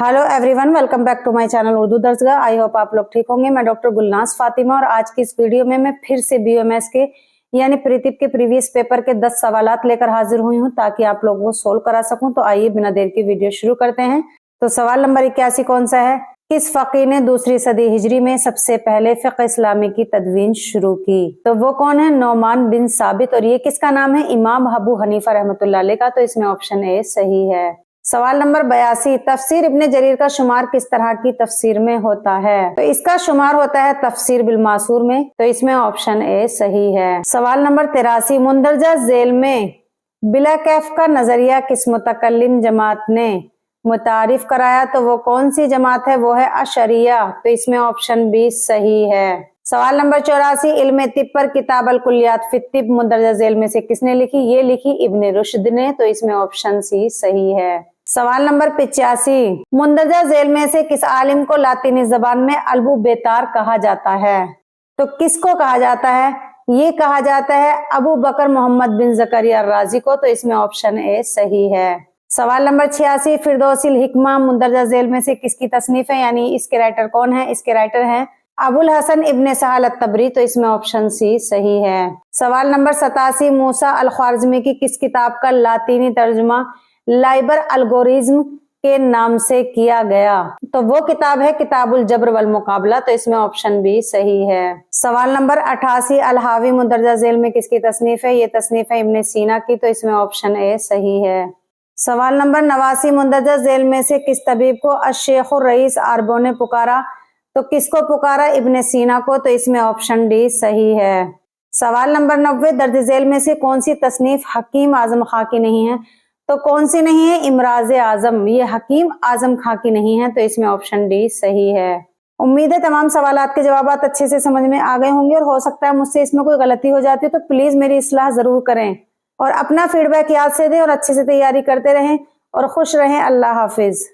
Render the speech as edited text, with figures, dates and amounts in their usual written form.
Hello everyone, welcome back to my channel Urdu Darsgah. I hope आप लोग ठीक होंगे। मैं डॉक्टर गुलनाज फातिमा और आज की इस वीडियो में मैं फिर से बीओएमएस के यानी प्रीतिप के प्रीवियस पेपर के 10 सवालात लेकर हाजिर हुई हूं ताकि आप लोगों को सोल्व करा सकूं। तो आइए बिना देर की वीडियो शुरू करते हैं। तो सवाल नंबर 81 कौन सा है? किस फकीह ने दूसरी सदी हिजरी में सबसे पहले फिक़्ह इस्लामी की तदवीन शुरू की? तो वो कौन है? नोमान बिन साबित। और ये किसका नाम है? इमाम अबू हनीफा रहमतुल्लाह अलैह का। तो इसमें ऑप्शन ए सही है। सवाल नंबर 82, तफसीर इब्ने जरीर का शुमार किस तरह की तफसीर में होता है? तो इसका शुमार होता है तफसीर बिल मासूर में। तो इसमें ऑप्शन ए सही है। सवाल नंबर 83, मुंदरजा झेल में बिला कैफ का नजरिया किस मुतकल्लिम जमात ने मुतारिफ कराया? तो वो कौन सी जमात है? वो है अशरिया। तो इसमें ऑप्शन बी सही है। सवाल नंबर 84, इल्मे तिब पर किताब अल कुल्लियात फी तिब मुंदरजा झेल में से किसने लिखी? ये लिखी इब्ने रुश्द ने। तो इसमें ऑप्शन सी सही है। सवाल नंबर 85, मुंदरजा झेल में से किस आलिम को लातीनी जबान में अलबू बेतार कहा जाता है? तो किसको कहा जाता है? ये कहा जाता है अबू बकर मोहम्मद बिन जकरिया राजी को। तो इसमें ऑप्शन ए सही है। सवाल नंबर 86, फिरदौसिल हिकमा मुंदरजा झेल में से किसकी तसनीफ है? यानी इसके राइटर कौन है? इसके राइटर हैं अबुल हसन इब्ने सहल अत-तबरी। तो इसमें ऑप्शन सी सही है। सवाल नंबर 87, मूसा अल ख्वारिज़मी की किस किताब का लातीनी तर्जुमा लाइबर अलगोरिज्म के नाम से किया गया? तो वो किताब है किताबुल जबर वल मुकाबला। तो इसमें ऑप्शन बी सही है। सवाल नंबर 88, अल हावी मुंदरजा झेल में किसकी तसनीफ है? ये तसनीफ है इब्ने सीना की। तो इसमें ऑप्शन ए सही है। सवाल नंबर 89, मुंदरजा झेल में से किस तबीब को अश-शेखुर रईस आरबो ने पुकारा? तो किसको पुकारा? इब्ने सीना को। तो इसमें ऑप्शन डी सही है। सवाल नंबर 90, दर्ज झेल में से कौन सी तसनीफ हकीम आजम खां की नहीं है? तो कौन सी नहीं है? इमराज आजम। ये हकीम आजम खां की नहीं है। तो इसमें ऑप्शन डी सही है। उम्मीद है तमाम सवालात के जवाब अच्छे से समझ में आ गए होंगे और हो सकता है मुझसे इसमें कोई गलती हो जाती है तो प्लीज मेरी इस्लाह जरूर करें और अपना फीडबैक याद से दें और अच्छे से तैयारी करते रहें और खुश रहें। अल्लाह हाफिज।